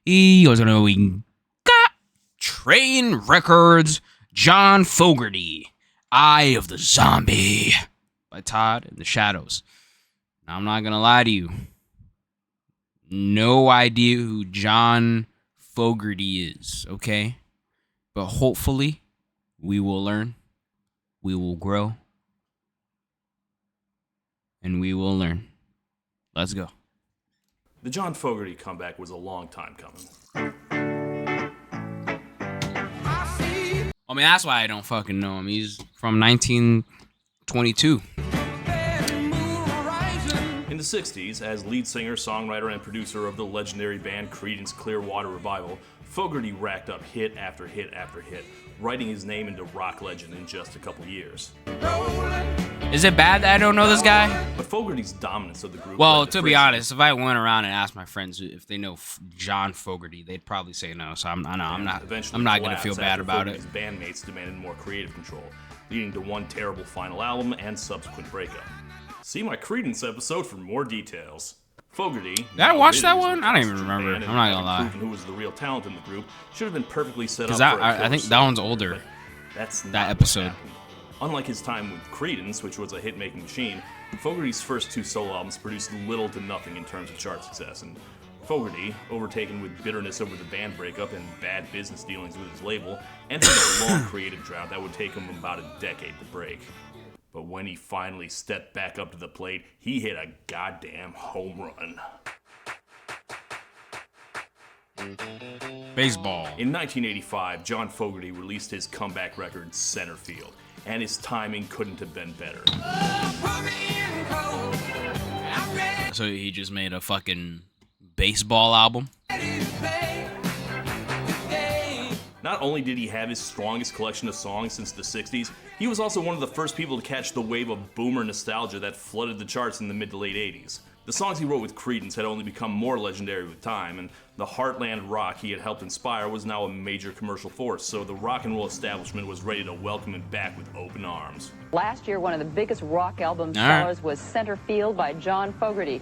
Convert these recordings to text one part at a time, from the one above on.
He was knowing got Train Records, John Fogerty, Eye of the Zombie by Todd in the Shadows. Now, I'm not gonna lie to you. No idea who John Fogerty is, okay? But hopefully, we will learn, we will grow, and we will learn. Let's go. The John Fogerty comeback was a long time coming. I mean, that's why I don't fucking know him. He's from 1922. In the 60s, as lead singer, songwriter, and producer of the legendary band Creedence Clearwater Revival, Fogerty racked up hit after hit after hit, writing his name into rock legend in just a couple years. Is it bad that I don't know this guy? But Fogerty's dominance of the group... Well, to be honest, if I went around and asked my friends if they know John Fogerty, they'd probably say no. So I'm not going to feel bad about it. His bandmates demanded more creative control, leading to one terrible final album and subsequent breakup. See my Creedence episode for more details. Fogerty... Did I watch that one? I don't even remember. I'm not gonna lie. Who was the real talent in the group should have been perfectly set up. Because I think that one's older. That's not that episode. Unlike his time with Creedence, which was a hit-making machine, Fogerty's first two solo albums produced little to nothing in terms of chart success, and Fogerty, overtaken with bitterness over the band breakup and bad business dealings with his label, entered a long creative drought that would take him about a decade to break. But when he finally stepped back up to the plate, he hit a goddamn home run. Baseball. In 1985, John Fogerty released his comeback record, Center Field, and his timing couldn't have been better. So he just made a fucking baseball album? Not only did he have his strongest collection of songs since the 60s, he was also one of the first people to catch the wave of boomer nostalgia that flooded the charts in the mid to late 80s. The songs he wrote with Creedence had only become more legendary with time, and the heartland rock he had helped inspire was now a major commercial force, so the rock and roll establishment was ready to welcome him back with open arms. Last year, one of the biggest rock album sellers was Center Field by John Fogerty.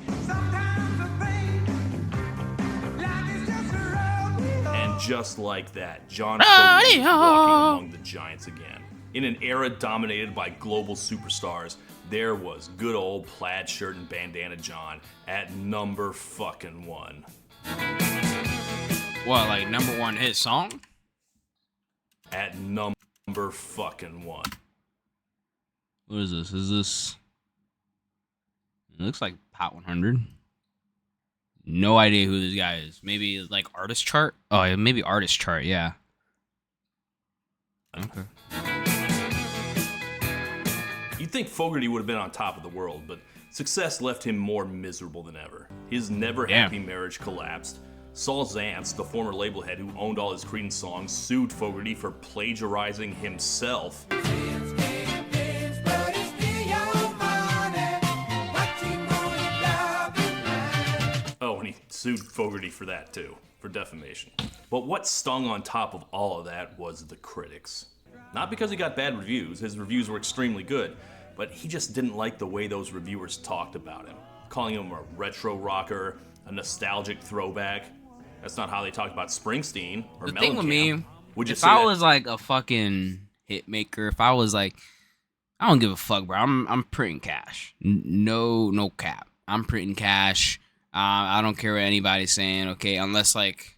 And just like that, John Fogerty was walking among the giants again. In an era dominated by global superstars, there was good old plaid shirt and bandana John at number fucking one. What, like number one hit song? At number fucking one. What is this? Is this... It looks like Hot 100. No idea who this guy is. Maybe like artist chart? Oh, yeah, maybe artist chart, yeah. Okay. You'd think Fogerty would have been on top of the world, but success left him more miserable than ever. His never-happy marriage collapsed. Saul Zaentz, the former label head who owned all his Creedence songs, sued Fogerty for plagiarizing himself. Oh, and he sued Fogerty for that too, for defamation. But what stung on top of all of that was the critics. Not because he got bad reviews, his reviews were extremely good, but he just didn't like the way those reviewers talked about him, calling him a retro rocker, a nostalgic throwback. That's not how they talked about Springsteen or Mellencamp. The thing with me, if I was like a fucking hit maker, if I was like, I don't give a fuck, bro. I'm printing cash. No cap. I'm printing cash. I don't care what anybody's saying, okay? Unless like,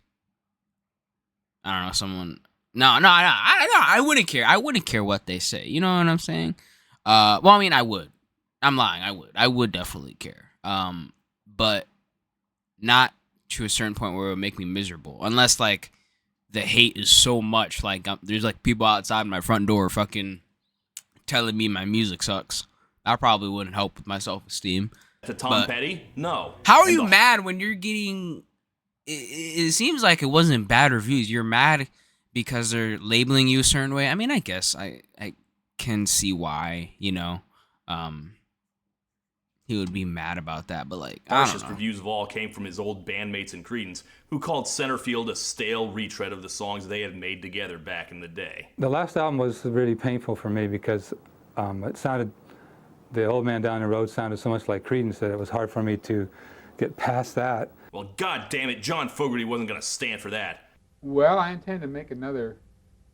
I don't know, someone. No. I wouldn't care. I wouldn't care what they say. You know what I'm saying? Well, I mean, I would. I'm lying. I would definitely care. But not to a certain point where it would make me miserable. Unless like the hate is so much. Like there's like people outside my front door fucking telling me my music sucks. That probably wouldn't help with my self-esteem. To Tom Petty? No. How are you mad when you're getting... It seems like it wasn't bad reviews. You're mad because they're labeling you a certain way. I mean, I guess I can see why, you know, he would be mad about that. But like, I don't know. Harshest reviews of all came from his old bandmates in Creedence, who called Centerfield a stale retread of the songs they had made together back in the day. The last album was really painful for me because it sounded... The Old Man Down the Road sounded so much like Creedence that it was hard for me to get past that. Well, god damn it, John Fogerty wasn't gonna stand for that. Well, I intend to make another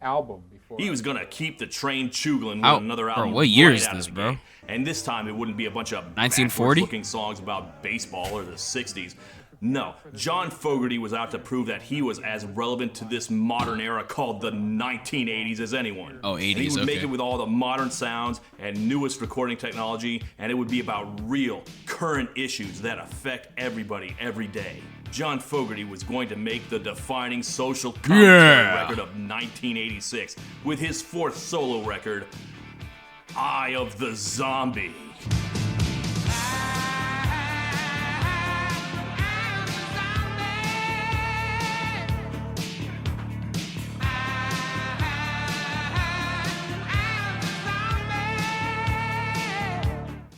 album before. He was gonna keep the train chugging with another album. Bro, what year right is out this, of the bro? gate. And this time it wouldn't be a bunch of 1940 looking songs about baseball or the 60s. No, John Fogerty was out to prove that he was as relevant to this modern era called the 1980s as anyone. Oh, 80s, and he would okay. make it with all the modern sounds and newest recording technology, and it would be about real, current issues that affect everybody every day. John Fogerty was going to make the defining social commentary record of 1986 with his fourth solo record, Eye of the Zombie.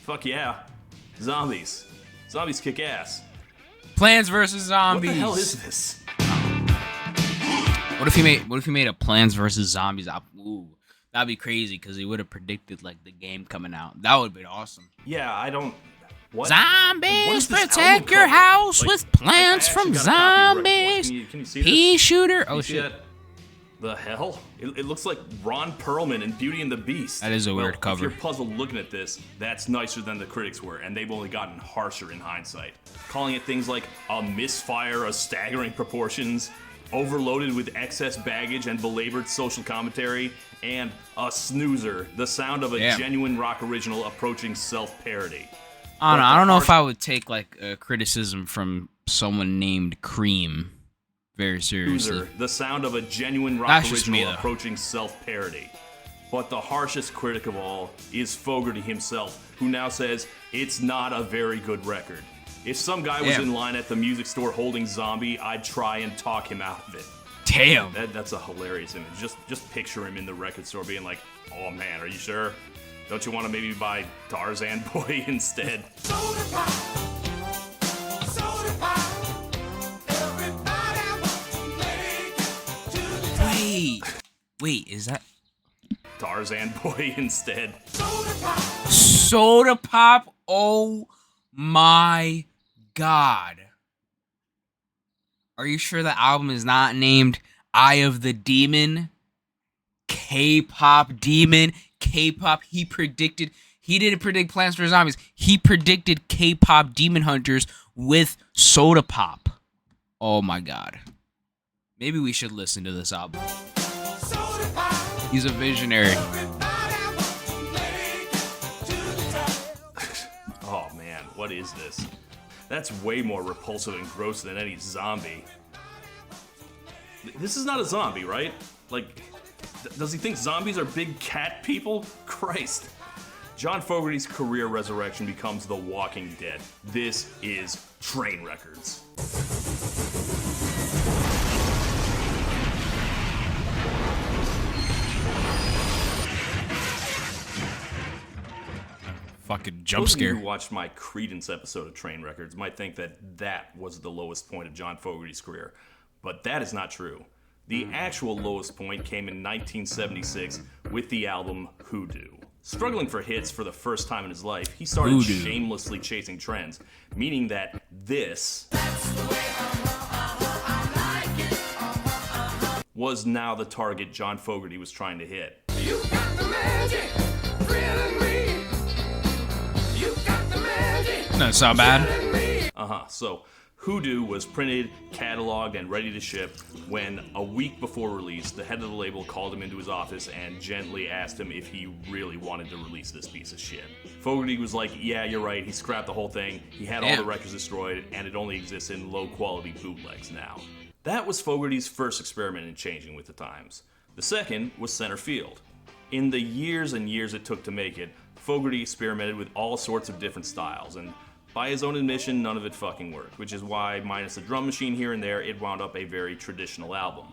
Fuck yeah. Zombies. Zombies kick ass. Plants vs. Zombies. What the hell is this? What if he made a Plants vs. Zombies album? Ooh, that'd be crazy because he would have predicted like the game coming out. That would be awesome. Yeah, I don't. What? Zombies What is this protect album your cover? house Like, with plants I from actually got a copy right zombies. here. Can you see this? Pea shooter. Can Oh you see shit. that? The hell? It looks like Ron Perlman in Beauty and the Beast. That is a weird If cover. you're puzzled looking at this, that's nicer than the critics were, and they've only gotten harsher in hindsight. Calling it things like a misfire of staggering proportions, overloaded with excess baggage and belabored social commentary, and a snoozer, the sound of a genuine rock original approaching self-parody. I don't know if I would take like a criticism from someone named Cream very seriously. The sound of a genuine rock That's just me, original though. approaching self-parody. But the harshest critic of all is Fogerty himself, who now says it's not a very good record. If some guy was in line at the music store holding Zombie, I'd try and talk him out of it. Damn. That's a hilarious image. Just picture him in the record store being like, oh man, are you sure? Don't you want to maybe buy Tarzan Boy instead? Soda pop, soda pop. Everybody wants to make it to the top. Wait, is that Tarzan Boy instead. Soda pop. Soda Pop? Oh my god. Are you sure the album is not named Eye of the Demon? K-pop demon? K-pop, he didn't predict Plants vs. Zombies. He predicted K-pop demon hunters with Soda Pop. Oh my god. Maybe we should listen to this album. Soda pop. He's a visionary. Everybody wants to make it to the top. Oh man, what is this? That's way more repulsive and gross than any zombie. This is not a zombie, right? Like, does he think zombies are big cat people? Christ. John Fogerty's career resurrection becomes The Walking Dead. This is Train Records. Fucking jump Those of you scare. who watched my Creedence episode of Train Records might think that was the lowest point of John Fogerty's career, but that is not true. The actual lowest point came in 1976 with the album Hoodoo. Struggling for hits for the first time in his life, he started Hoodoo. shamelessly chasing trends, meaning that this was now the target John Fogerty was trying to hit. You got the magic, thrilling me. You got the magic, No, it's not bad. thrilling me. So Hoodoo was printed, cataloged, and ready to ship when, a week before release, the head of the label called him into his office and gently asked him if he really wanted to release this piece of shit. Fogerty was like, yeah, you're right, he scrapped the whole thing, he had all the records destroyed, and it only exists in low-quality bootlegs now. That was Fogerty's first experiment in changing with the times. The second was Center Field. In the years and years it took to make it, Fogerty experimented with all sorts of different styles, and by his own admission, none of it fucking worked, which is why, minus a drum machine here and there, it wound up a very traditional album.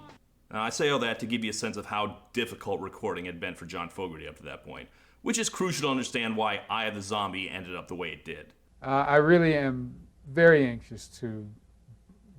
Now, I say all that to give you a sense of how difficult recording had been for John Fogerty up to that point, which is crucial to understand why Eye of the Zombie ended up the way it did. I really am very anxious to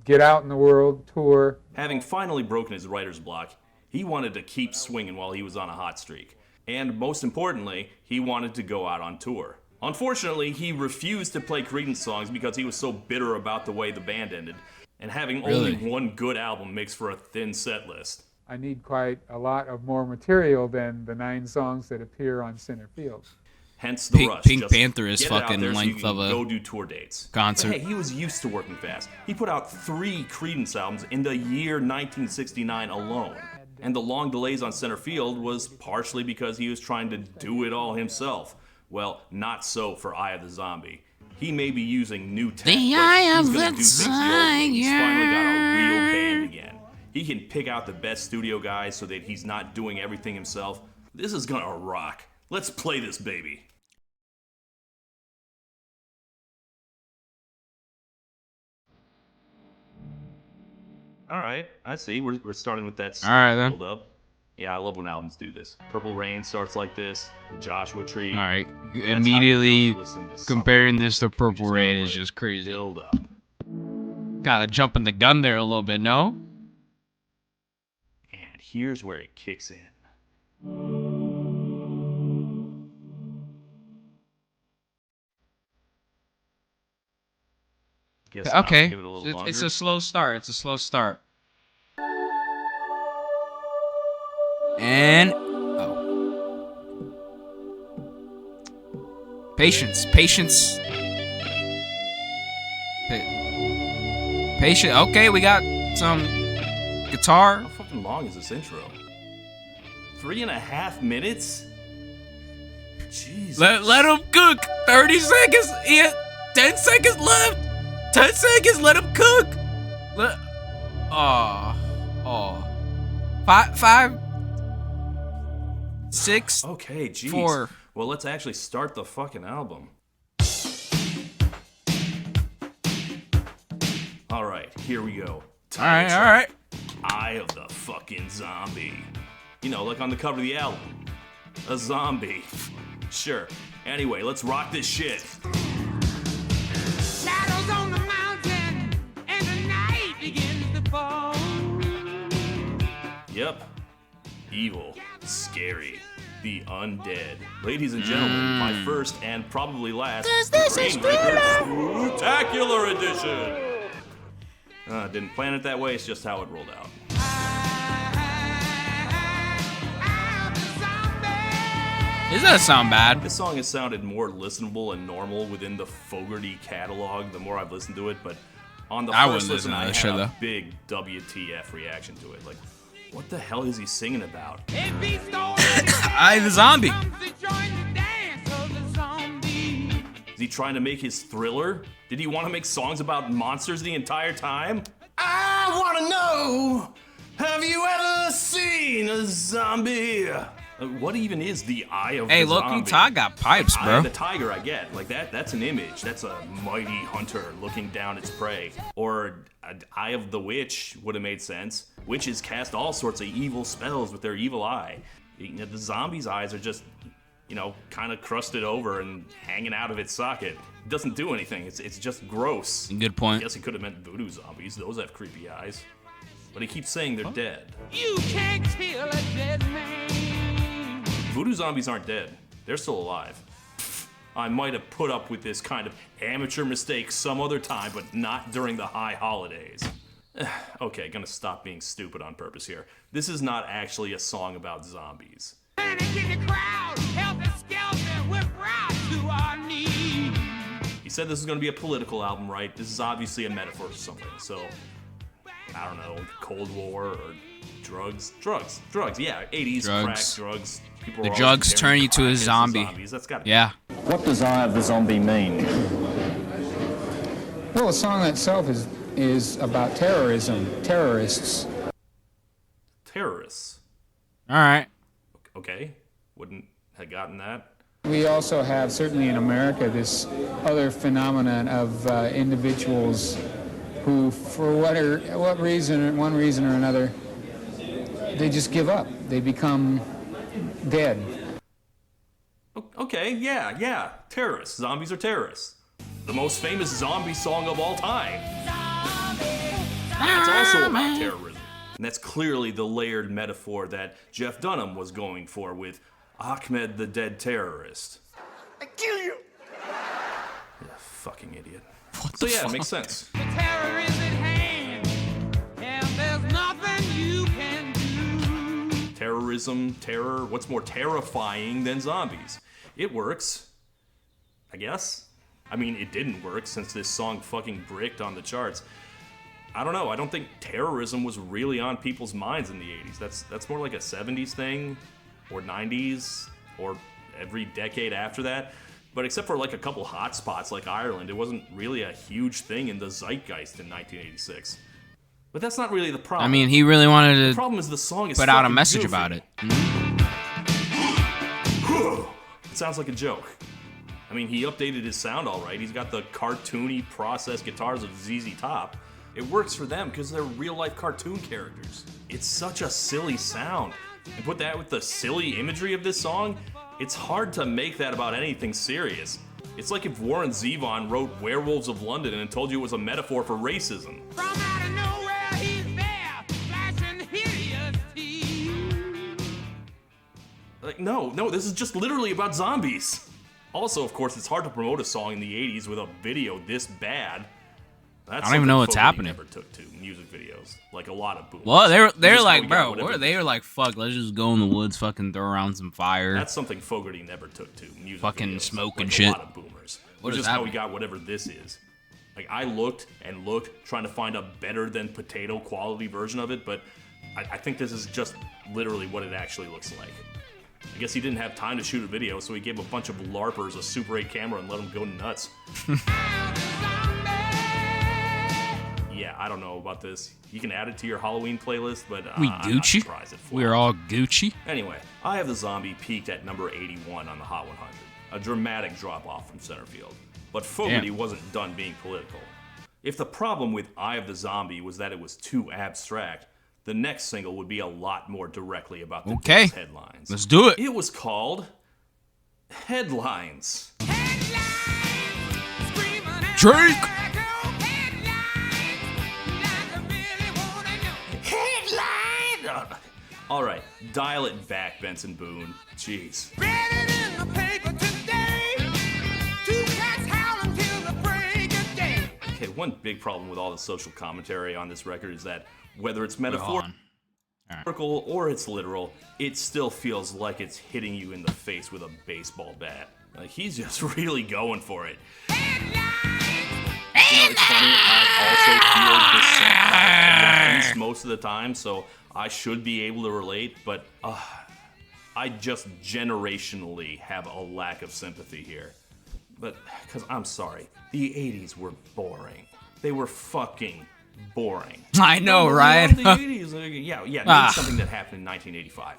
get out in the world, tour. Having finally broken his writer's block, he wanted to keep swinging while he was on a hot streak. And most importantly, he wanted to go out on tour. Unfortunately, he refused to play Creedence songs because he was so bitter about the way the band ended, and having only one good album makes for a thin set list. I need quite a lot of more material than the 9 songs that appear on Center Field. Hence the rush. Pink Just Panther is get it out fucking there so length you can of a go do tour dates. concert. But hey, he was used to working fast. He put out 3 Creedence albums in the year 1969 alone. And the long delays on Center Field was partially because he was trying to do it all himself. Well, not so for Eye of the Zombie. He may be using new tech, but he's gonna do things the old way. He's finally got a real band again. He can pick out the best studio guys so that he's not doing everything himself. This is gonna rock. Let's play this baby. All right, I see. We're starting with that All right, then. build up. Yeah, I love when albums do this. Purple Rain starts like this. The Joshua Tree. All right, That's immediately how you listen to comparing something. this to Purple Just Rain let is it just crazy. Build up. Gotta jump in the gun there a little bit, no? And here's where it kicks in. Guess I'll Okay, give it a little it's longer. a slow start. It's a slow start. And patience. Patient. Okay, we got some guitar. How fucking long is this intro? 3.5 minutes? Jesus. Let him cook. 30 seconds. 10 seconds left. 10 seconds. Let him cook. Five. 6. Okay, jeez. 4. Well, let's actually start the fucking album. All right, here we go. All right. Eye of the fucking Zombie. You know, like on the cover of the album. A zombie. Sure. Anyway, let's rock this shit. Shadows on the mountain, and the night begins to fall. Yep. Evil. Scary. The undead. Ladies and gentlemen, my first and probably last Trainwreckers Spectacular Edition. Didn't plan it that way, it's just how it rolled out. Does that sound bad? This song has sounded more listenable and normal within the Fogerty catalog the more I've listened to it, but on the I first wouldn't listen, listen to I this had shit, a though. big WTF reaction to it. Like, what the hell is he singing about? I the zombie. Is he trying to make his Thriller? Did he want to make songs about monsters the entire time? I want to know, have you ever seen a zombie? What even is the Eye of Hey, the look, Zombie? Todd got pipes, Eye bro. of the tiger, I get. Like, that's an image. That's a mighty hunter looking down its prey. Or Eye of the Witch would have made sense. Witches cast all sorts of evil spells with their evil eye. You know, the zombie's eyes are just, you know, kind of crusted over and hanging out of its socket. It doesn't do anything. It's just gross. Good I point. guess he could have meant voodoo zombies. Those have creepy eyes. But he keeps saying they're dead. You can't kill a dead man. Voodoo zombies aren't dead. They're still alive. I might have put up with this kind of amateur mistake some other time, but not during the high holidays. Okay, gonna stop being stupid on purpose here. This is not actually a song about zombies. He said this is gonna be a political album, right? This is obviously a metaphor for something, so I don't know, Cold War or drugs, yeah, 80s Drugs. crack, drugs. People The were always drugs comparing turn you to a crackheads zombie. Zombies. That's gotta be Yeah. What does Eye of the Zombie mean? Well, the song itself is about terrorism, terrorists. terrorists. All right. Okay, wouldn't have gotten that. We also have, certainly in America, this other phenomenon of individuals who, for what reason, one reason or another, they just give up. They become dead. Okay, yeah, terrorists. Zombies are terrorists. The most famous zombie song of all time. It's also about terrorism. And that's clearly the layered metaphor that Jeff Dunham was going for with Ahmed the Dead Terrorist. I kill you. Yeah, fucking idiot. So yeah, it makes sense. The terror is at hand, and there's nothing you can do. Terrorism, terror, what's more terrifying than zombies? It works, I guess. I mean, it didn't work since this song fucking bricked on the charts. I don't know, I don't think terrorism was really on people's minds in the 80s. That's more like a 70s thing, or 90s, or every decade after that. But except for like a couple hot spots like Ireland, it wasn't really a huge thing in the zeitgeist in 1986. But that's not really the problem. I mean, he really wanted to the problem is the song is put out a fucking message goofy. about it. It sounds like a joke. I mean, he updated his sound all right. He's got the cartoony processed guitars of ZZ Top. It works for them because they're real-life cartoon characters. It's such a silly sound. And put that with the silly imagery of this song, it's hard to make that about anything serious. It's like if Warren Zevon wrote Werewolves of London and told you it was a metaphor for racism. From out of nowhere, he's there, flashing hideous teeth. Like, no, this is just literally about zombies. Also, of course, it's hard to promote a song in the 80s with a video this bad. That's I don't even know what's Fogerty happening. Never took to music videos, like a lot of boomers. Well, they're This is how like, we got bro, whatever- they were like, fuck, let's just go in the woods, fucking throw around some fire. That's something Fogerty never took to music Fucking videos, smoke and like shit. A lot of boomers. What Which is is how we happening? got whatever this is. Like, I looked and looked, trying to find a better than potato quality version of it, but I think this is just literally what it actually looks like. I guess he didn't have time to shoot a video, so he gave a bunch of LARPers a Super 8 camera and let them go nuts. Yeah, I don't know about this. You can add it to your Halloween playlist, but We I'm not Gucci? surprised it We're all Gucci. Anyway, Eye of the Zombie peaked at number 81 on the Hot 100, a dramatic drop-off from center field. But Fogerty wasn't done being political. If the problem with Eye of the Zombie was that it was too abstract, the next single would be a lot more directly about the day's headlines. Let's do it. It was called Headlines. Drake. All right, dial it back, Benson Boone. Jeez. Okay, one big problem with all the social commentary on this record is that whether it's metaphorical or it's literal, it still feels like it's hitting you in the face with a baseball bat. Like, he's just really going for it. You know, it's funny, I also feel this at least most of the time, so I should be able to relate, but I just generationally have a lack of sympathy here. But, because I'm sorry, the 80s were boring. They were fucking boring. I know, No, right? The 80s, name something that happened in 1985.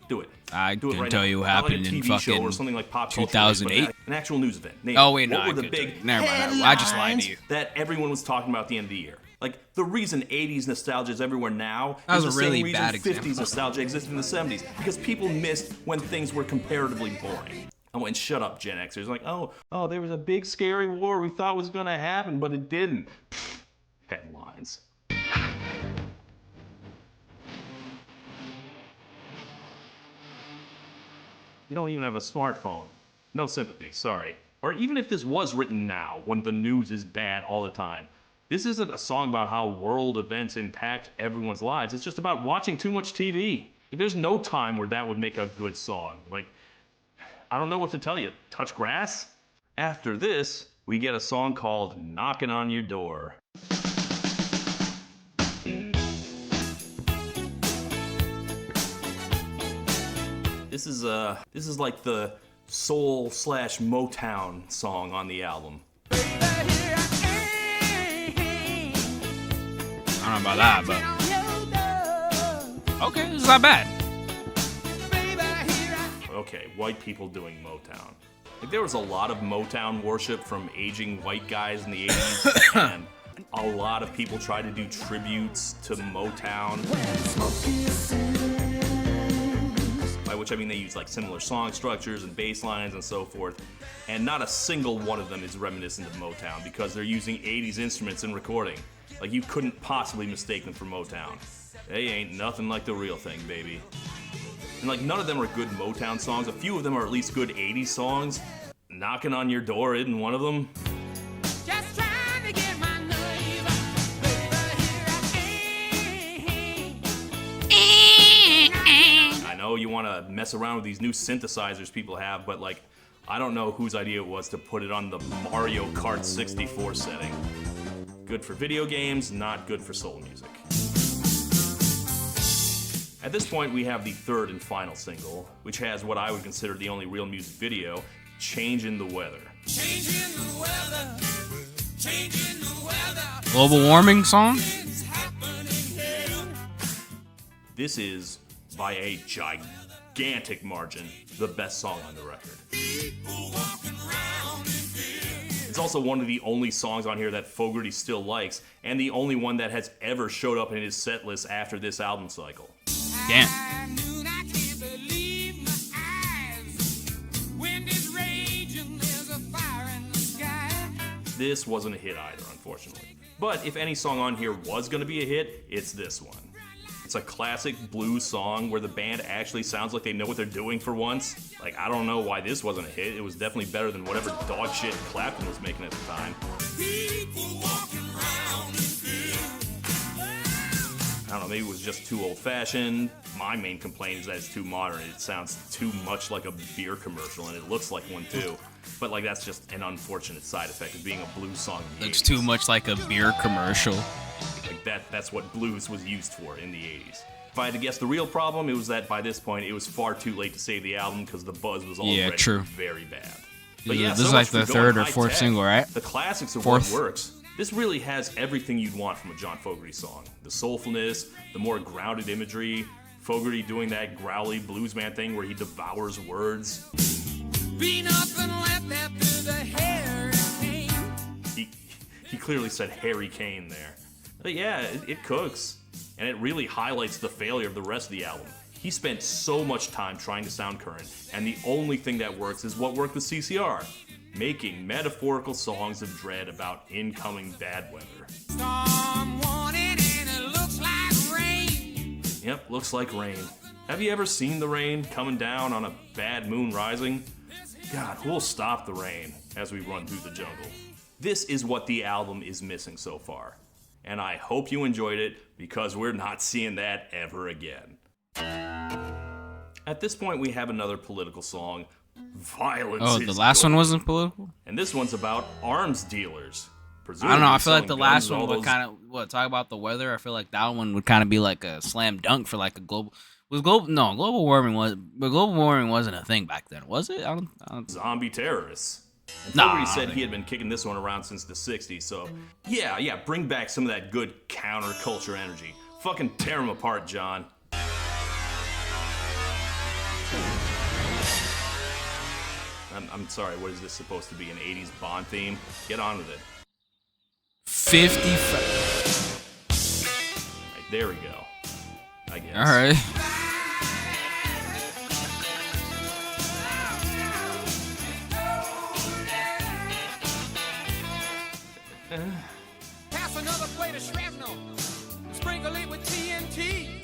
Do it. I Do it can right tell now. you what Not like happened a in TV show fucking or something like Pop Culture, 2008. but an actual news event. Name Oh, it. wait, no, What I were the could tell big you. Never mind, I just lied to you. that everyone was talking about at the end of the year? Like, the reason 80s nostalgia is everywhere now That was is a the really same reason bad 50s example. nostalgia existed in the 70s. Because people missed when things were comparatively boring. Oh, and shut up, Gen Xers. Like, oh, there was a big scary war we thought was going to happen, but it didn't. Pfft, headlines. You don't even have a smartphone. No sympathy, sorry. Or even if this was written now, when the news is bad all the time, this isn't a song about how world events impact everyone's lives. It's just about watching too much TV. There's no time where that would make a good song. Like, I don't know what to tell you. Touch grass? After this, we get a song called Knocking on Your Door. This is like the soul/Motown song on the album. I don't know about that, but okay, this is not bad. Okay, white people doing Motown. Like, there was a lot of Motown worship from aging white guys in the 80s, and a lot of people tried to do tributes to Motown. By which I mean they use like similar song structures and bass lines and so forth, and not a single one of them is reminiscent of Motown because they're using 80s instruments in recording. Like, you couldn't possibly mistake them for Motown. They ain't nothing like the real thing, baby. And like, none of them are good Motown songs. A few of them are at least good 80s songs. Knocking on Your Door isn't one of them? Just trying to get my nerve, baby, here I am. I know you want to mess around with these new synthesizers people have, but like, I don't know whose idea it was to put it on the Mario Kart 64 setting. Good for video games, not good for soul music. At this point, we have the third and final single, which has what I would consider the only real music video, Changing the Weather. Changing the weather, changing the weather. Global warming song? It's happening here. This is, by a gigantic margin, the best song on the record. People walking around in fear. It's also one of the only songs on here that Fogerty still likes, and the only one that has ever showed up in his set list after this album cycle. Damn. I knew I can't believe my eyes. Wind is raging, there's a fire in the sky. This wasn't a hit either, unfortunately. But if any song on here was going to be a hit, it's this one. It's a classic blues song where the band actually sounds like they know what they're doing for once. Like, I don't know why this wasn't a hit. It was definitely better than whatever dog shit Clapton was making at the time. People walking around in fear. I don't know, maybe it was just too old-fashioned. My main complaint is that it's too modern. It sounds too much like a beer commercial, and it looks like one too. But like, that's just an unfortunate side effect of being a blues song in the Looks 80s. too much like a beer commercial. Like that's what blues was used for in the 80s. If I had to guess the real problem, it was that by this point, it was far too late to save the album because the buzz was already true. very bad. This so is much like for the going third or high fourth tech. single, right? The classics are Fourth. what works. This really has everything you'd want from a John Fogerty song. The soulfulness, the more grounded imagery, Fogerty doing that growly bluesman thing where he devours words. Be nothing left after the hurricane. He clearly said Harry Kane there. But yeah, it cooks. And it really highlights the failure of the rest of the album. He spent so much time trying to sound current, and the only thing that works is what worked with CCR. Making metaphorical songs of dread about incoming bad weather. Storm warning and it looks like rain. Yep, looks like rain. Have you ever seen the rain coming down on a bad moon rising? God, we'll stop the rain as we run through the jungle. This is what the album is missing so far. And I hope you enjoyed it, because we're not seeing that ever again. At this point, we have another political song, Violence Oh, is the last one Golden. wasn't political? And this one's about arms dealers. I don't know. I feel like Presumably the selling last guns, one all would those- kind of talk about the weather. I feel like that one would kind of be like a slam dunk for like a global. Global warming wasn't a thing back then, was it? I don't. zombie terrorists. And Nah, Fogerty I said don't he had been kicking this one around since the 60s, so yeah, bring back some of that good counterculture energy. Fucking tear them apart, John. I'm sorry, what is this supposed to be, an 80s Bond theme? Get on with it. 55. Right, there we go, I guess. All right. Pass another plate of shrapnel. Sprinkle it with TNT.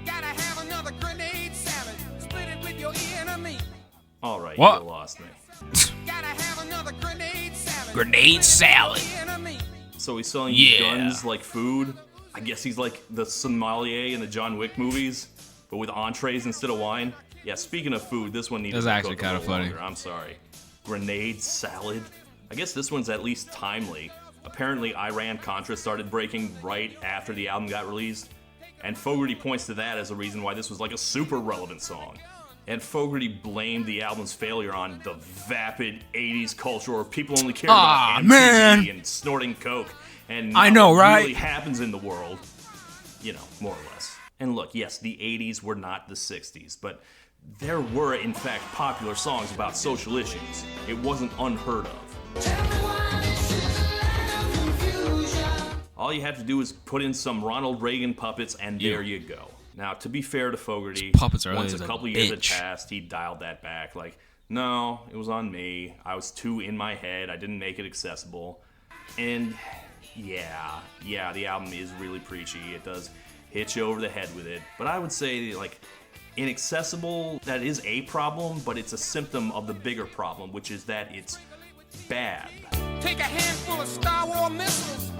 Gotta have another grenade salad. Split it with your enemy. All right, What? you lost me. Gotta have another grenade salad. Grenade salad. Enemy. So he's selling you Yeah. guns like food? I guess he's like the sommelier in the John Wick movies, but with entrees instead of wine? Yeah, speaking of food, this one needed That's to actually cook a kinda little funny. longer. I'm sorry. Grenade salad? I guess this one's at least timely. Apparently, Iran-Contra started breaking right after the album got released, and Fogerty points to that as a reason why this was like a super relevant song. And Fogerty blamed the album's failure on the vapid 80s culture where people only cared Aw, about MTV man. and snorting coke. And I know, what right? really happens in the world, you know, more or less. And look, yes, the 80s were not the 60s, but there were, in fact, popular songs about social issues. It wasn't unheard of. All you have to do is put in some Ronald Reagan puppets, and there you go. Now, to be fair to Fogerty, Puppets are once always a a couple years had bitch. passed, he dialed that back. Like, no, it was on me. I was too in my head. I didn't make it accessible. And yeah, the album is really preachy. It does hit you over the head with it. But I would say, like, inaccessible, that is a problem, but it's a symptom of the bigger problem, which is that it's bad. Take a handful of Star Wars missiles,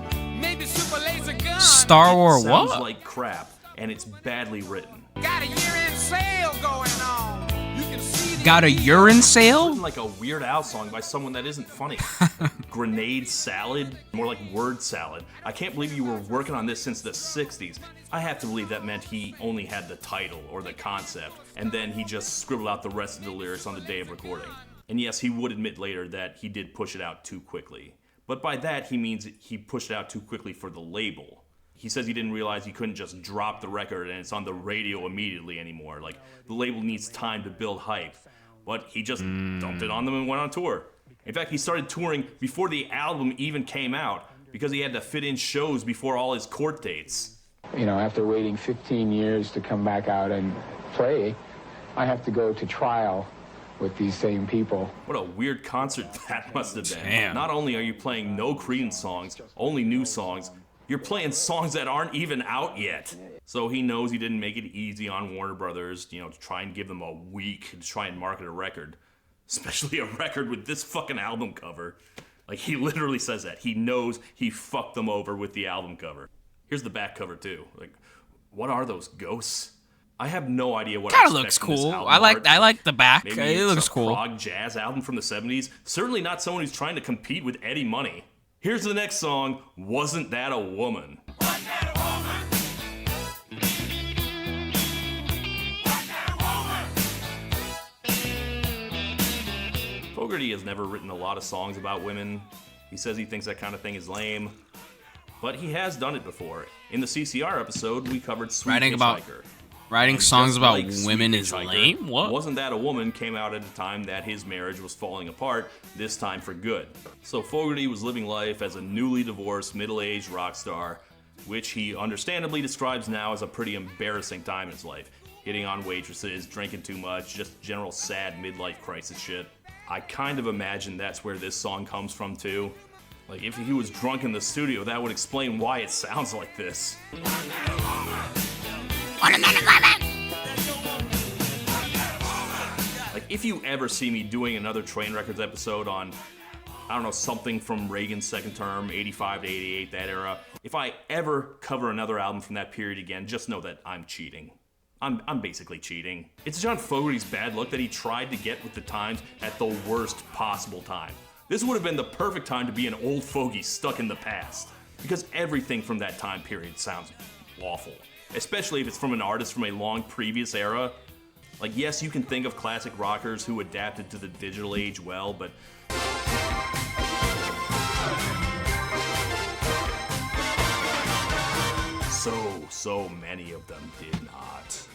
maybe super laser guns. Star Wars Sounds what? like crap, and it's badly written. Got a year-end sale going on. You can see the Got a urine sale? Like a Weird Al song by someone that isn't funny. Grenade salad, more like word salad. I can't believe you were working on this since the 60s. I have to believe that meant he only had the title or the concept, and then he just scribbled out the rest of the lyrics on the day of recording. And yes, he would admit later that he did push it out too quickly. But by that, he means he pushed it out too quickly for the label. He says he didn't realize he couldn't just drop the record and it's on the radio immediately anymore. Like, the label needs time to build hype. But he just dumped it on them and went on tour. In fact, he started touring before the album even came out because he had to fit in shows before all his court dates. You know, after waiting 15 years to come back out and play, I have to go to trial with these same people. What a weird concert that must have been. Damn. Not only are you playing no Creedence songs, only new songs, you're playing songs that aren't even out yet. So he knows he didn't make it easy on Warner Brothers, you know, to try and give them a week to try and market a record. Especially a record with this fucking album cover. Like, he literally says that. He knows he fucked them over with the album cover. Here's the back cover, too. Like, what are those ghosts? I have no idea what. Kind of looks cool. I like the back. Maybe It it's looks a cool. prog jazz album from the 70s. Certainly not someone who's trying to compete with Eddie Money. Here's the next song, Wasn't That a Woman? Fogerty has never written a lot of songs about women. He says he thinks that kind of thing is lame. But he has done it before. In the CCR episode, we covered Sweet Hitchhiker. Writing songs about women is lame? What? Wasn't That a Woman came out at a time that his marriage was falling apart, this time for good. So Fogerty was living life as a newly divorced, middle-aged rock star, which he understandably describes now as a pretty embarrassing time in his life. Hitting on waitresses, drinking too much, just general sad midlife crisis shit. I kind of imagine that's where this song comes from too. Like, if he was drunk in the studio, that would explain why it sounds like this. Like, if you ever see me doing another Train Records episode on, I don't know, something from Reagan's second term, 85 to 88, that era, if I ever cover another album from that period again, just know that I'm cheating. I'm basically cheating. It's John Fogerty's bad luck that he tried to get with the times at the worst possible time. This would have been the perfect time to be an old fogey stuck in the past, because everything from that time period sounds awful, especially if it's from an artist from a long previous era. Like, yes, you can think of classic rockers who adapted to the digital age well, but so many of them did not.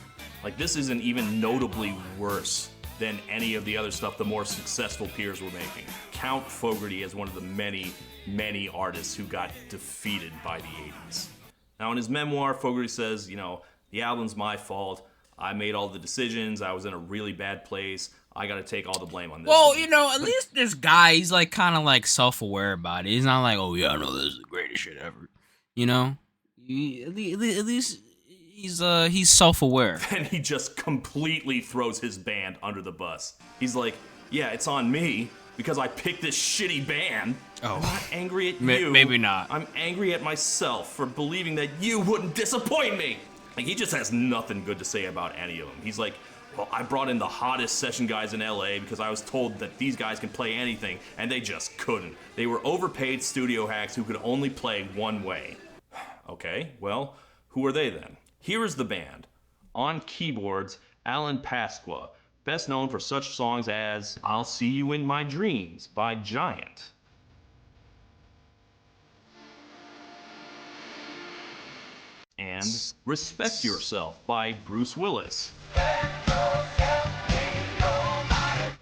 Like, this isn't even notably worse than any of the other stuff the more successful peers were making. Count Fogerty as one of the many artists who got defeated by the 80s. Now, in his memoir, Fogerty says, you know, the album's my fault. I made all the decisions. I was in a really bad place. I got to take all the blame on this. Well, you know, at least this guy, he's like kind of like self-aware about it. He's not like, oh yeah, I know this is the greatest shit ever. You know, at least he's self-aware. And he just completely throws his band under the bus. He's like, yeah, it's on me because I picked this shitty band. Oh. I'm not angry at you. Maybe not. I'm angry at myself for believing that you wouldn't disappoint me. Like, he just has nothing good to say about any of them. He's like, well, I brought in the hottest session guys in LA because I was told that these guys can play anything, and they just couldn't. They were overpaid studio hacks who could only play one way. Okay, well, who are they then? Here is the band. On keyboards, Alan Pasqua, best known for such songs as I'll See You in My Dreams by Giant. And Respect Yourself by Bruce Willis.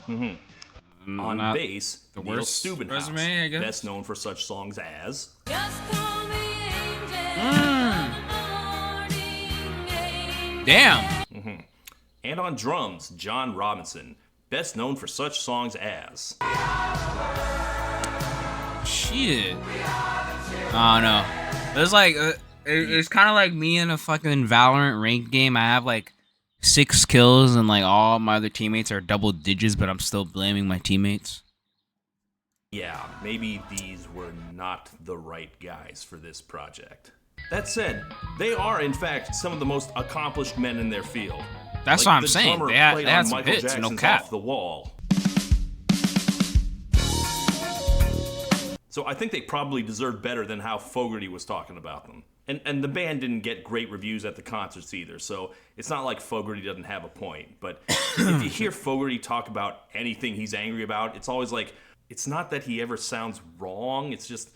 On bass, the Neil worst Steubenhouse, resume, I guess. best known for such songs as Damn. And on drums, John Robinson, best known for such songs as Shit. I don't know. It's like it's kind of like me in a fucking Valorant ranked game. I have like 6 kills and like all my other teammates are double digits, but I'm still blaming my teammates. Yeah, maybe these were not the right guys for this project. That said, they are in fact some of the most accomplished men in their field. That's like what I'm saying. Drummer They had played on some Michael hits, Jackson's no cap. Off the Wall. So I think they probably deserve better than how Fogerty was talking about them. And the band didn't get great reviews at the concerts either, so it's not like Fogerty doesn't have a point. But if you hear Fogerty talk about anything he's angry about, it's always like, it's not that he ever sounds wrong, it's just,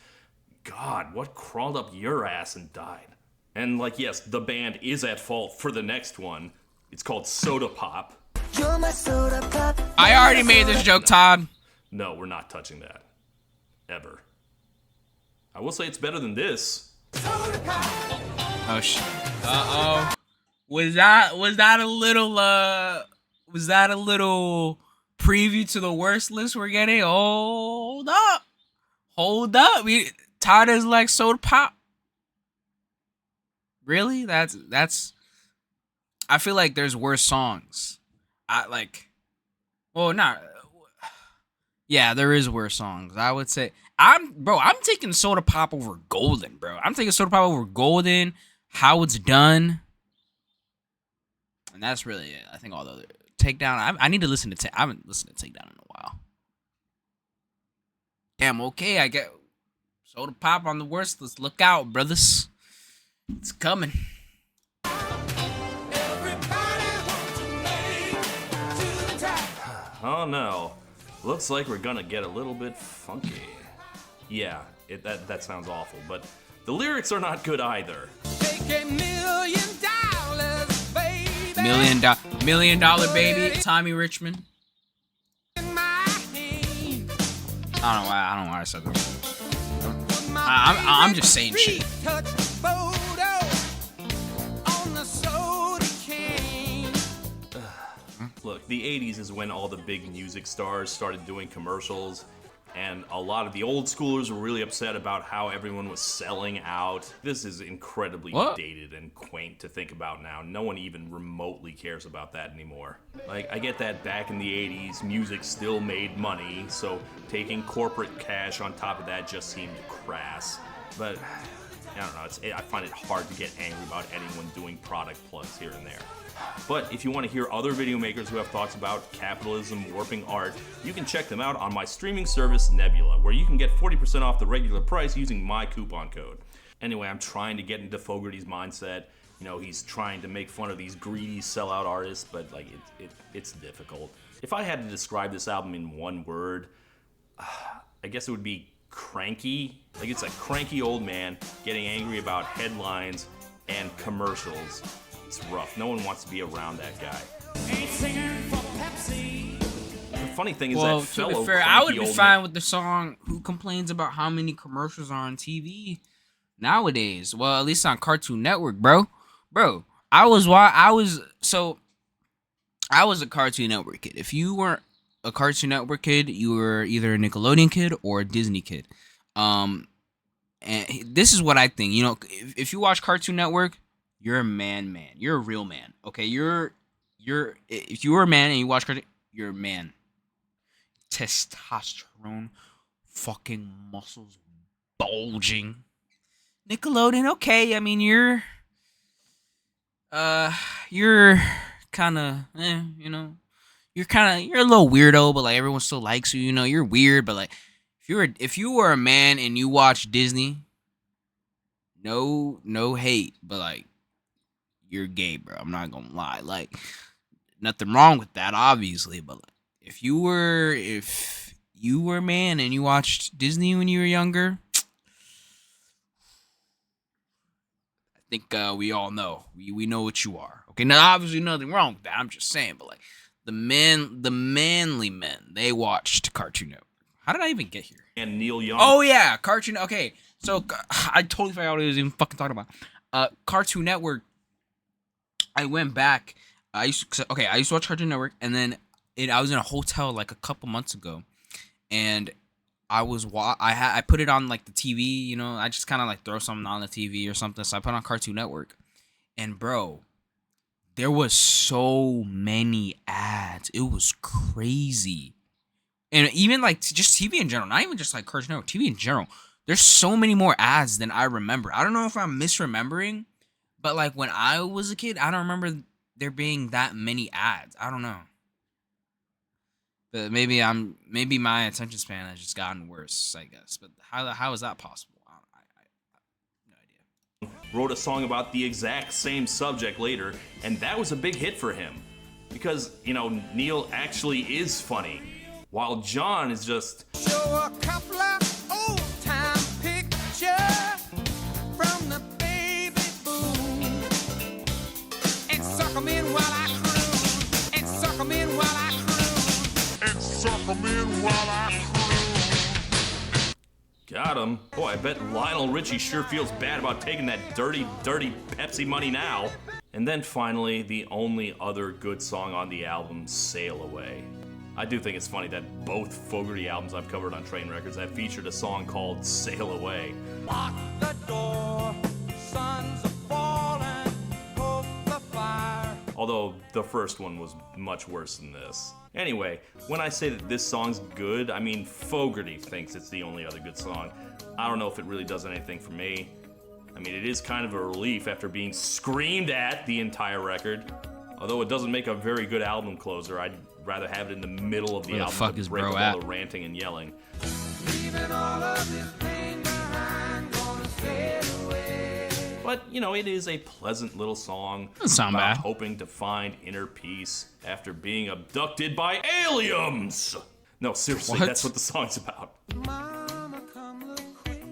God, what crawled up your ass and died? And like, yes, the band is at fault for the next one. It's called Soda Pop. You're my soda pop. I already made this joke, Todd. No, we're not touching that. Ever. I will say it's better than this. Oh shit. Uh-oh. Was that a little preview to the worst list we're getting? Hold up. Todd is like Soda Pop. Really? That's I feel like there's worse songs. Yeah, there is worse songs. I would say I'm taking Soda Pop over Golden, bro. I'm taking Soda Pop over Golden, How It's Done. And that's really it. I think all the other Takedown. I need to listen to I haven't listened to Takedown in a while. Damn, okay, I get Soda Pop on the worst list. Look out, brothers. It's coming. Oh no. Looks like we're gonna get a little bit funky. Yeah, that sounds awful, but the lyrics are not good either. Take $1 $1 million, baby. Million Dollar Baby, Tommy Richmond. In my hand. I don't know why I said that. I'm just saying shit. Touch photo on the soda can. Look, the 80s is when all the big music stars started doing commercials, and a lot of the old schoolers were really upset about how everyone was selling out. This is incredibly dated and quaint to think about now. No one even remotely cares about that anymore. Like, I get that back in the 80s, music still made money, so taking corporate cash on top of that just seemed crass. But, I don't know, I find it hard to get angry about anyone doing product plugs here and there. But if you want to hear other video makers who have thoughts about capitalism warping art, you can check them out on my streaming service Nebula, where you can get 40% off the regular price using my coupon code. Anyway, I'm trying to get into Fogerty's mindset. You know, he's trying to make fun of these greedy sellout artists, but like it's difficult. If I had to describe this album in one word, I guess it would be cranky. Like, it's a cranky old man getting angry about headlines and commercials. It's rough. No one wants to be around that guy. Ain't singing for Pepsi. The funny thing is Well, that to fellow be fair, I cranky would be old fine man- with the song "Who Complains About How Many Commercials Are on TV Nowadays." Well, at least on Cartoon Network, bro. I was a Cartoon Network kid. If you weren't a Cartoon Network kid, you were either a Nickelodeon kid or a Disney kid. And this is what I think. You know, if you watch Cartoon Network, you're a man. You're a real man. Okay, if you were a man and you watch cartoon, you're a man. Testosterone, fucking muscles bulging. Nickelodeon, okay. I mean, you're kind of, you know, you're a little weirdo, but like everyone still likes you. You know, you're weird, but like if you were a man and you watch Disney, no hate, but like, you're gay, bro. I'm not gonna lie. Like, nothing wrong with that, obviously. But like, if you were a man and you watched Disney when you were younger, I think we all know. We know what you are. Okay, now obviously nothing wrong with that. I'm just saying, but like the manly men, they watched Cartoon Network. How did I even get here? And Neil Young. Oh yeah, Cartoon. Okay, so I totally forgot what I was even fucking talking about. Cartoon Network. I went back. I used to watch Cartoon Network, and then I was in a hotel like a couple months ago, and I put it on like the TV. You know, I just kind of like throw something on the TV or something. So I put on Cartoon Network, and bro, there was so many ads. It was crazy. And even like just TV in general, not even just like Courage No, TV in general. There's so many more ads than I remember. I don't know if I'm misremembering, but like when I was a kid, I don't remember there being that many ads. I don't know. But maybe my attention span has just gotten worse, I guess. But how is that possible? I no idea. Wrote a song about the exact same subject later, and that was a big hit for him. Because, you know, Neil actually is funny, while John is just... Show a couple of old-time pictures from the baby boom. And suck 'em in while I cruise. And suck 'em in while I cruise. And suck 'em in while I cruise. Got him. Boy, I bet Lionel Richie sure feels bad about taking that dirty, dirty Pepsi money now. And then finally, the only other good song on the album, Sail Away. I do think it's funny that both Fogerty albums I've covered on Train Records have featured a song called Sail Away. Lock the door, suns are falling, poke the fire. Although the first one was much worse than this. Anyway, when I say that this song's good, I mean Fogerty thinks it's the only other good song. I don't know if it really does anything for me. I mean, it is kind of a relief after being screamed at the entire record. Although it doesn't make a very good album closer, I'd rather have it in the middle of the album fuck to is break bro up at? all the ranting and yelling. Leaving all of this pain behind, gonna sail away. But, you know, it is a pleasant little song Doesn't sound about bad. hoping to find inner peace after being abducted by aliens. No, seriously, What? that's what the song's about. Mama, come look quick.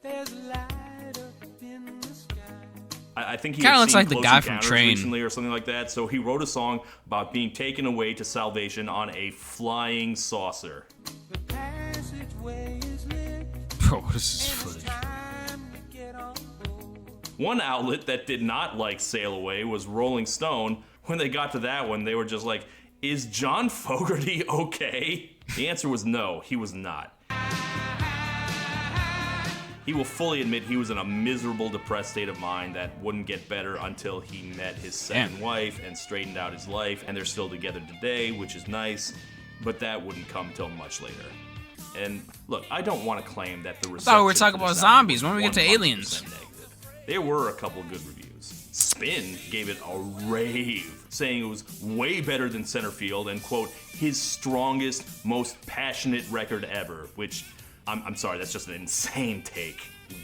There's light up in the sky. I think he Kinda had looks seen like the Close guy from Encounters Train. recently or something like that, so he wrote a song about being taken away to salvation on a flying saucer. The passageway is lit. Bro, what is this footage? Time to get on board. One outlet that did not like Sail Away was Rolling Stone. When they got to that one, they were just like, is John Fogerty okay? The answer was no, he was not. He will fully admit he was in a miserable, depressed state of mind that wouldn't get better until he met his second Damn. wife and straightened out his life, and they're still together today, which is nice, but that wouldn't come till much later. And look, I don't want to claim that the reception thought we were talking for about this album zombies. When was we get to 100% aliens? negative. There were a couple good reviews. Spin gave it a rave, saying it was way better than Centerfield and, quote, his strongest, most passionate record ever, which, I'm sorry, that's just an insane take.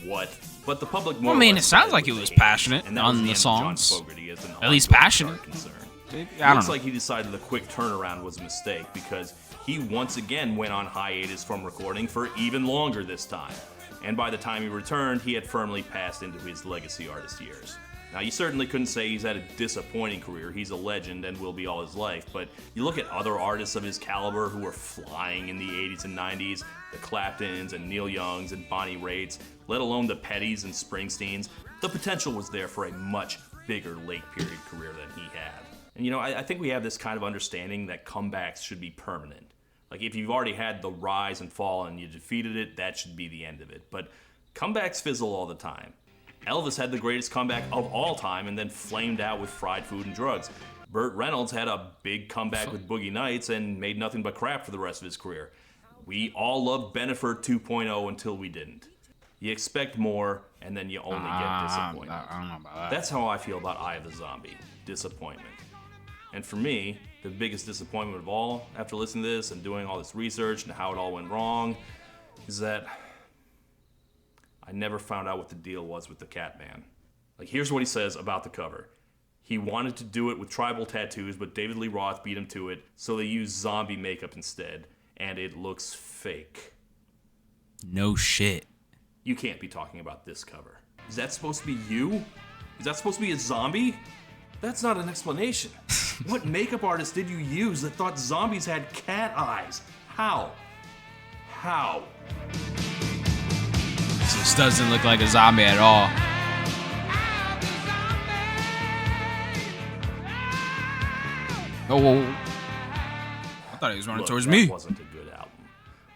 What? But the public more Well, I or mean, less it sounds said like it was was the passionate 80s, and that on was the end of songs. John Fogerty as an At least ongoing passionate. concern. I don't Looks know. like he decided the quick turnaround was a mistake because he once again went on hiatus from recording for even longer this time. And by the time he returned, he had firmly passed into his legacy artist years. Now, you certainly couldn't say he's had a disappointing career. He's a legend and will be all his life. But you look at other artists of his caliber who were flying in the 80s and 90s, the Claptons and Neil Youngs and Bonnie Raitt's, let alone the Pettys and Springsteens, the potential was there for a much bigger late period career than he had. And you know, I think we have this kind of understanding that comebacks should be permanent. Like if you've already had the rise and fall and you defeated it, that should be the end of it. But comebacks fizzle all the time. Elvis had the greatest comeback of all time and then flamed out with fried food and drugs. Burt Reynolds had a big comeback with Boogie Nights and made nothing but crap for the rest of his career. We all loved Bennifer 2.0 until we didn't. You expect more, and then you only get disappointment. I don't know about that. That's how I feel about Eye of the Zombie. Disappointment. And for me, the biggest disappointment of all, after listening to this and doing all this research and how it all went wrong, is that I never found out what the deal was with the Catman. Like, here's what he says about the cover. He wanted to do it with tribal tattoos, but David Lee Roth beat him to it, so they used zombie makeup instead, and it looks fake. No shit. You can't be talking about this cover. Is that supposed to be you? Is that supposed to be a zombie? That's not an explanation. What makeup artist did you use that thought zombies had cat eyes? How? How? This doesn't look like a zombie at all. Oh, whoa, whoa. I thought he was running Look, towards that me. wasn't a good album.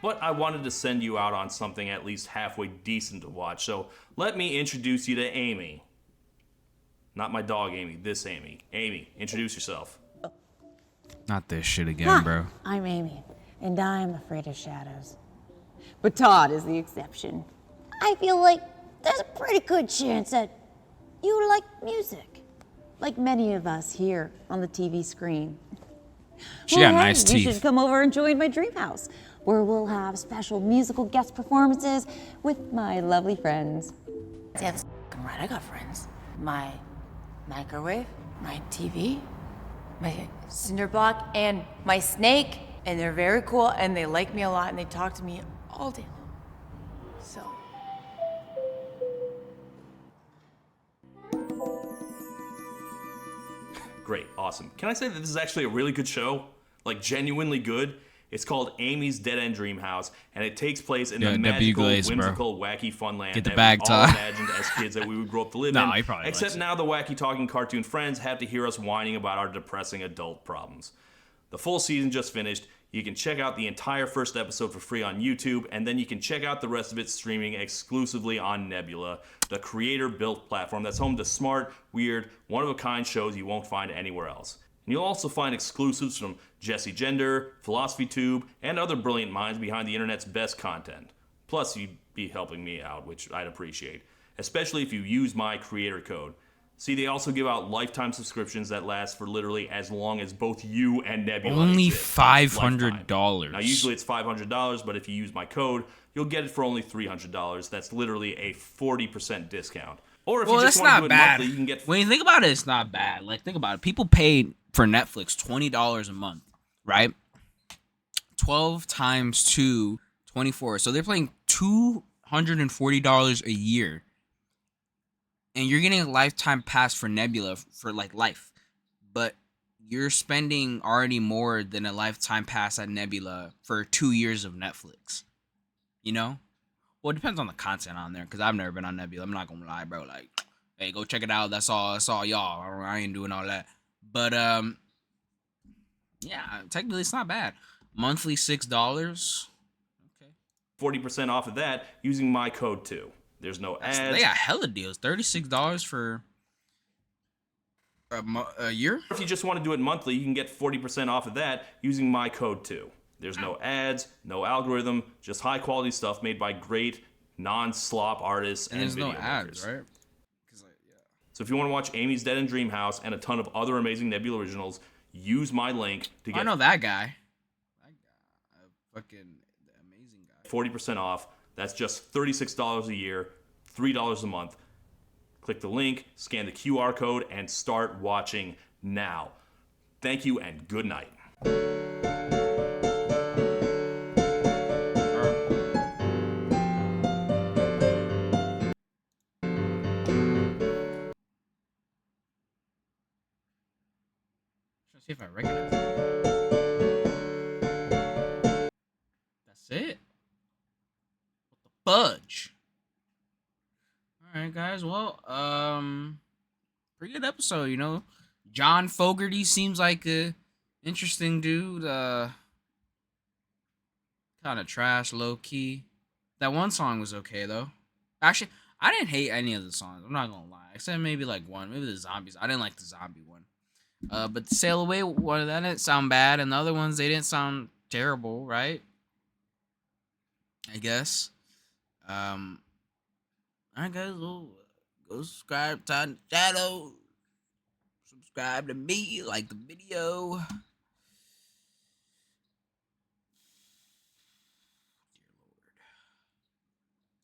But I wanted to send you out on something at least halfway decent to watch, so let me introduce you to Amy. Not my dog, Amy. This Amy. Amy, introduce yourself. Not this shit again, Hi, bro. I'm Amy, and I'm afraid of shadows. But Todd is the exception. I feel like there's a pretty good chance that you like music, like many of us here on the TV screen. She got Well, hey, nice you teeth. should come over and join my dream house, where we'll have special musical guest performances with my lovely friends. Yeah, that's f***ing right. I got friends. My microwave, my TV, my cinder block, and my snake. And they're very cool, and they like me a lot, and they talk to me all day long. So. Great, awesome. Can I say that this is actually a really good show? Like, genuinely good? It's called Amy's Dead End Dream House, and it takes place in the magical, whimsical, wacky fun land Get the that bag, we all Todd. imagined as kids that we would grow up to live No, he in. probably Except likes it. now the wacky talking cartoon friends have to hear us whining about our depressing adult problems. The full season just finished. You can check out the entire first episode for free on YouTube, and then you can check out the rest of it streaming exclusively on Nebula, the creator-built platform that's home to smart, weird, one-of-a-kind shows you won't find anywhere else. And you'll also find exclusives from Jesse Gender, Philosophy Tube, and other brilliant minds behind the internet's best content. Plus, you'd be helping me out, which I'd appreciate, especially if you use my creator code. See, they also give out lifetime subscriptions that last for literally as long as both you and Nebula Only exist. $500. Lifetime. Now, usually it's $500, but if you use my code, you'll get it for only $300. That's literally a 40% discount. Or if you just want to do it monthly, you can get... When you think about it, it's not bad. Like, think about it. People pay for Netflix $20 a month, right? 12 times 2, 24. So they're paying $240 a year. And you're getting a lifetime pass for Nebula for, like, life. But you're spending already more than a lifetime pass at Nebula for 2 years of Netflix. You know? Well, it depends on the content on there, because I've never been on Nebula. I'm not gonna lie, bro. Like, hey, go check it out. That's all y'all. I ain't doing all that. But yeah, technically it's not bad. Monthly $6. Okay. 40% off of that using my code too. There's no ads. They got hella deals. $36 for a year. If you just want to do it monthly, you can get 40% off of that using my code too. There's no ads, no algorithm, just high quality stuff made by great non-slop artists and there's video no ads, makers. right? So if you want to watch Amy's Dead End Dream House and a ton of other amazing Nebula originals, use my link to get I know that guy. Fucking amazing guy. 40% off. That's just $36 a year, $3 a month. Click the link, scan the QR code, and start watching now. Thank you and good night. See if I recognize it. That's it. What the fudge? Alright, guys. Well, pretty good episode, you know. John Fogerty seems like a interesting dude. Kind of trash, low key. That one song was okay though. Actually, I didn't hate any of the songs. I'm not gonna lie, except maybe like one, maybe the zombies. I didn't like the zombie one. But the Sail Away one, that didn't sound bad, and the other ones, they didn't sound terrible, right? I guess. Alright, guys, well, go subscribe to Shadow. Subscribe to me, like the video.